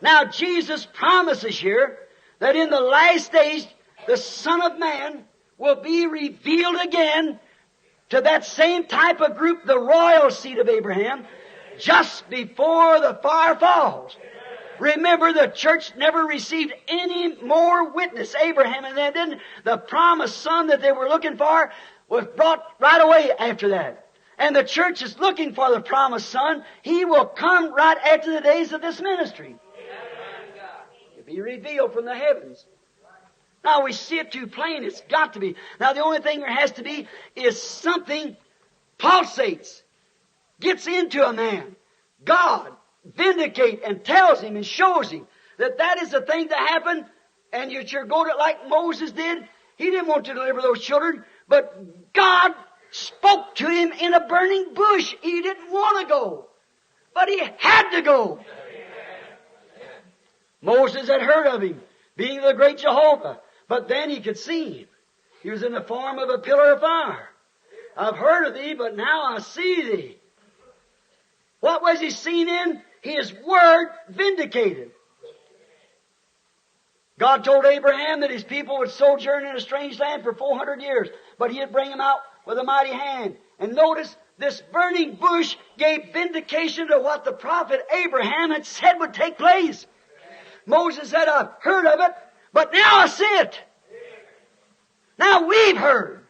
Now Jesus promises here that in the last days the Son of Man will be revealed again to that same type of group, the royal seed of Abraham, just before the fire falls. Remember, the church never received any more witness. Abraham, and then the promised son that they were looking for was brought right away after that. And the church is looking for the promised son. He will come right after the days of this ministry. He'll be revealed from the heavens. Now we see it too plain. It's got to be. Now the only thing there has to be is something pulsates, gets into a man. God vindicate and tells him and shows him that that is the thing to happen, and you're going to like Moses did. He didn't want to deliver those children, but God spoke to him in a burning bush. He didn't want to go, but he had to go. Moses had heard of him being the great Jehovah, but then he could see him. He was in the form of a pillar of fire. I've heard of thee, but now I see thee. What was he seen in? His word vindicated. God told Abraham that his people would sojourn in a strange land for 400 years, but he'd bring them out with a mighty hand. And notice, this burning bush gave vindication to what the prophet Abraham had said would take place. Moses said, I've heard of it, but now I see it. Now we've heard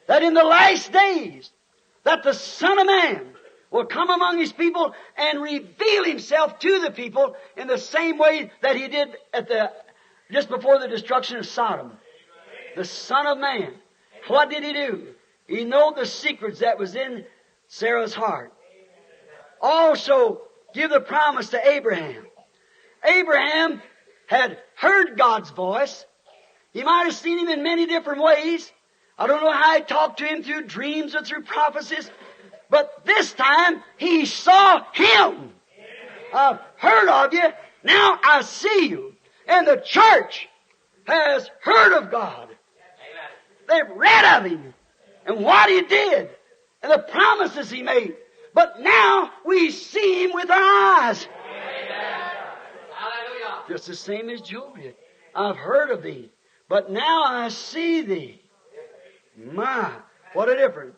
that in the last days, that the Son of Man will come among His people and reveal Himself to the people in the same way that He did just before the destruction of Sodom. The Son of Man. What did He do? He knew the secrets that was in Sarah's heart. Also, give the promise to Abraham. Abraham had heard God's voice. He might have seen Him in many different ways. I don't know how He talked to him through dreams or through prophecies. But this time, he saw Him. I've heard of you. Now I see you. And the church has heard of God. They've read of Him and what He did and the promises He made. But now we see Him with our eyes. Just the same as Job did. I've heard of thee, but now I see thee. My, what a difference.